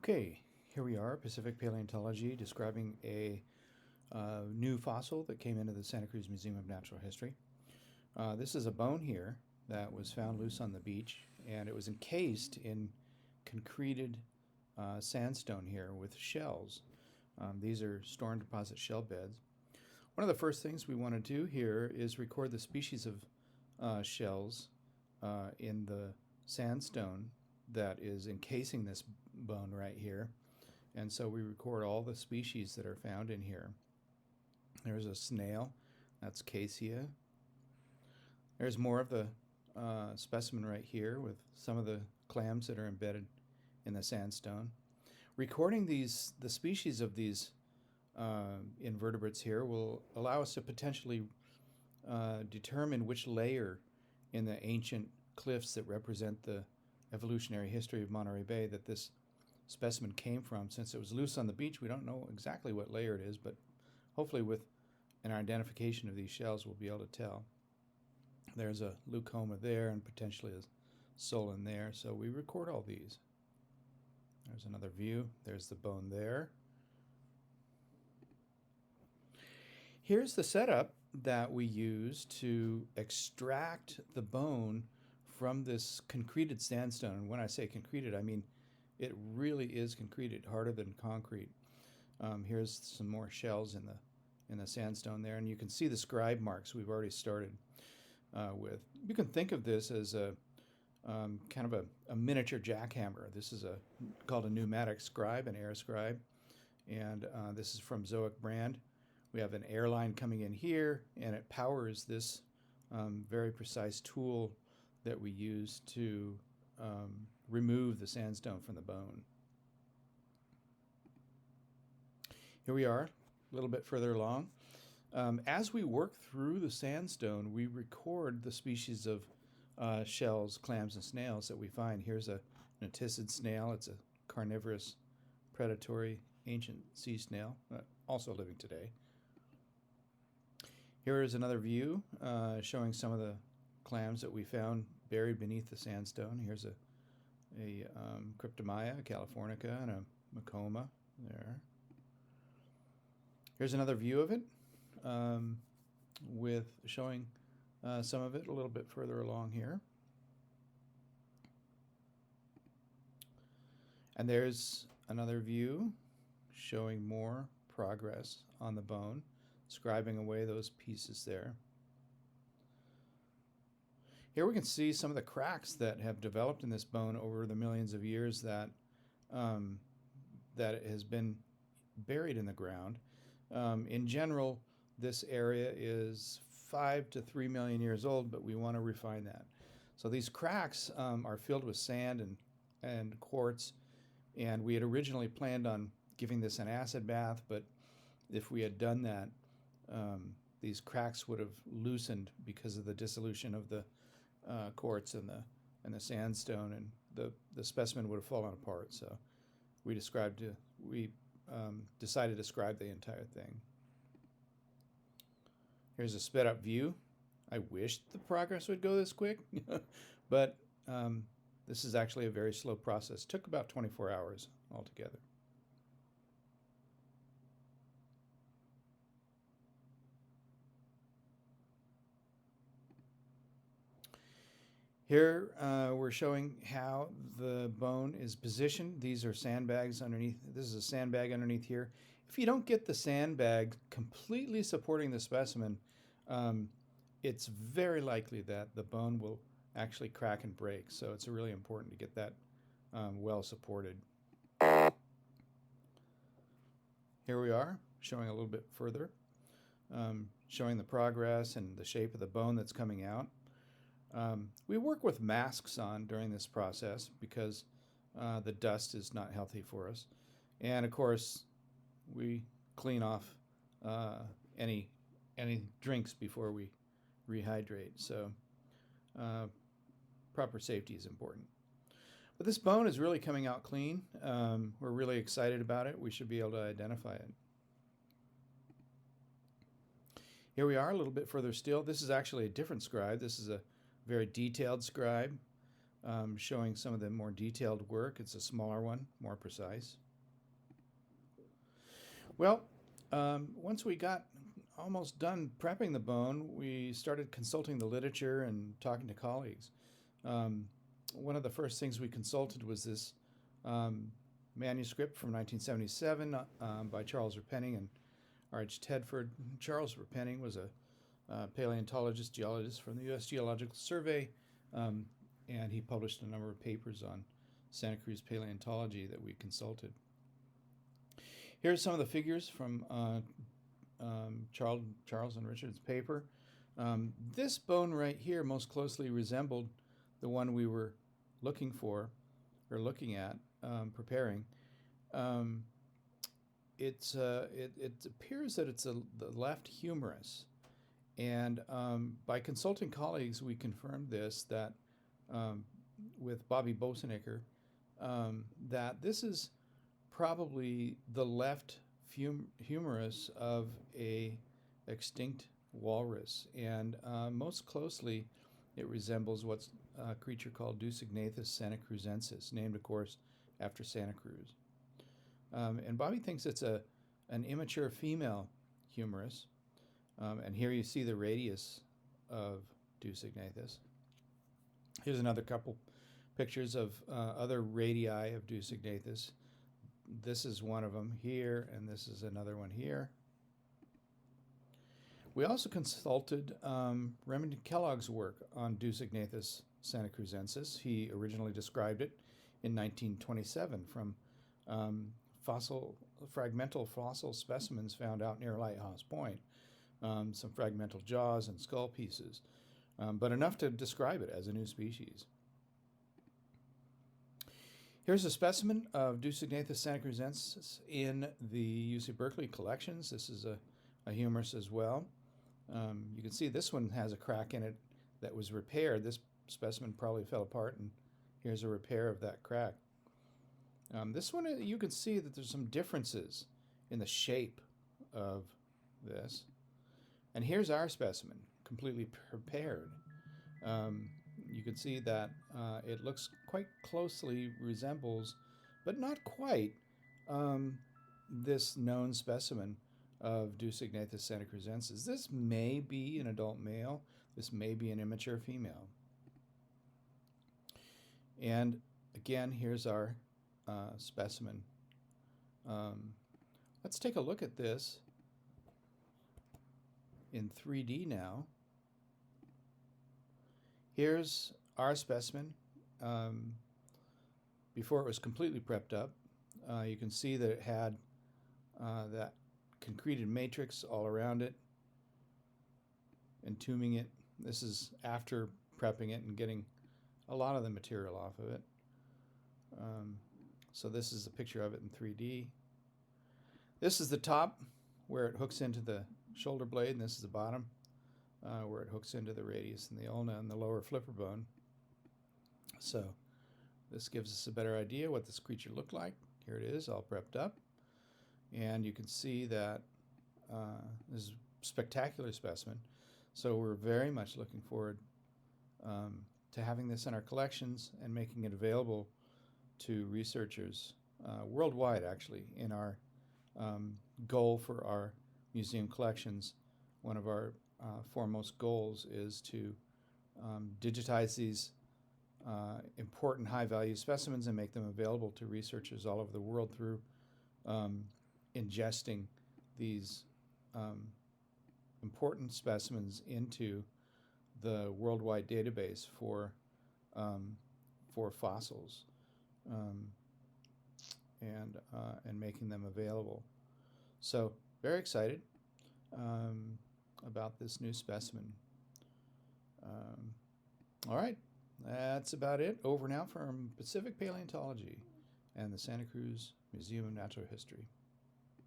Okay, here we are, Pacific Paleontology, describing a new fossil that came into the Santa Cruz Museum of Natural History. This is a bone here that was found loose on the beach, and it was encased in concreted sandstone here with shells. These are store and deposit shell beds. One of the first things we want to do here is record the species of shells in the sandstone that is encasing this bone right here. And so we record all the species that are found in here. There's a snail, that's Cassia. There's more of the specimen right here with some of the clams that are embedded in the sandstone. Recording the species of these invertebrates here will allow us to potentially determine which layer in the ancient cliffs that represent the evolutionary history of Monterey Bay that this specimen came from. Since it was loose on the beach, we don't know exactly what layer it is, but hopefully with an identification of these shells we'll be able to tell. There's a leucoma there and potentially a solon there, so we record all these. There's another view. There's the bone there. Here's the setup that we use to extract the bone from this concreted sandstone. And when I say concreted, I mean it really is concreted, harder than concrete. Here's some more shells in the sandstone there, and you can see the scribe marks we've already started with. You can think of this as a kind of a miniature jackhammer. This is called a pneumatic scribe, an air scribe, and this is from Zoic brand. We have an air line coming in here, and it powers this very precise tool that we use to remove the sandstone from the bone. Here we are, a little bit further along. As we work through the sandstone, we record the species of shells, clams, and snails that we find. Here's a naticid snail. It's a carnivorous, predatory, ancient sea snail, also living today. Here is another view showing some of the clams that we found buried beneath the sandstone. Here's a Cryptomia, a Californica, and a Macoma there. Here's another view of it with showing some of it a little bit further along here. And there's another view showing more progress on the bone, scribing away those pieces there. Here we can see some of the cracks that have developed in this bone over the millions of years that it has been buried in the ground. In general, this area is 5 to 3 million years old, but we want to refine that. So these cracks are filled with sand and quartz, and we had originally planned on giving this an acid bath, but if we had done that, these cracks would have loosened because of the dissolution of the quartz and the sandstone, and the specimen would have fallen apart. So we decided to scribe the entire thing. Here's a sped up view. I wish the progress would go this quick, but this is actually a very slow process. It took about 24 hours altogether. Here we're showing how the bone is positioned. These are sandbags underneath. This is a sandbag underneath here. If you don't get the sandbag completely supporting the specimen, it's very likely that the bone will actually crack and break. So it's really important to get that well supported. Here we are, showing a little bit further, showing the progress and the shape of the bone that's coming out. We work with masks on during this process because the dust is not healthy for us. And of course, we clean off any drinks before we rehydrate. So proper safety is important. But this bone is really coming out clean. We're really excited about it. We should be able to identify it. Here we are, a little bit further still. This is actually a different scribe. This is a very detailed scribe. showing some of the more detailed work. It's a smaller one, more precise. Well, once we got almost done prepping the bone, we started consulting the literature and talking to colleagues. One of the first things we consulted was this manuscript from 1977 by Charles Repenning and R.H. Tedford. Charles Repenning was a paleontologist, geologist from the U.S. Geological Survey, and he published a number of papers on Santa Cruz paleontology that we consulted. Here's some of the figures from Charles and Richard's paper. This bone right here most closely resembled the one we were looking for, or looking at, preparing. It appears that it's the left humerus. And by consulting colleagues, we confirmed this, that with Bobby Bosenicker, that this is probably the left humerus of a extinct walrus, and most closely it resembles what's a creature called Dusignathus santacruzensis, named of course after Santa Cruz. And Bobby thinks it's an immature female humerus, and here you see the radius of Dusignathus. Here's another couple pictures of other radii of Dusignathus. This is one of them here, and this is another one here. We also consulted Remington Kellogg's work on Dusignathus santacruzensis. He originally described it in 1927 from fragmental fossil specimens found out near Lighthouse Point, some fragmental jaws and skull pieces, but enough to describe it as a new species. Here's a specimen of Dusignathus santacruzensis in the UC Berkeley collections. This is a humerus as well. You can see this one has a crack in it that was repaired. This specimen probably fell apart, and here's a repair of that crack. This one, you can see that there's some differences in the shape of this. And here's our specimen, completely prepared. You can see that it looks quite closely resembles, but not quite, this known specimen of Dusignathus santacruzensis. This may be an adult male. This may be an immature female. And again, here's our specimen. Let's take a look at this in 3D now. Here's our specimen before it was completely prepped up. You can see that it had that concreted matrix all around it, entombing it. This is after prepping it and getting a lot of the material off of it. So this is a picture of it in 3D. This is the top where it hooks into the shoulder blade, and this is the bottom where it hooks into the radius and the ulna and the lower flipper bone. So this gives us a better idea what this creature looked like. Here it is, all prepped up. And you can see that this is a spectacular specimen. So we're very much looking forward to having this in our collections and making it available to researchers worldwide, actually. In our goal for our museum collections, one of our foremost goals is to digitize these important high-value specimens and make them available to researchers all over the world through ingesting these important specimens into the worldwide database for fossils, and making them available. So very excited about this new specimen. All right, that's about it. Over now from Pacific Paleontology and the Santa Cruz Museum of Natural History.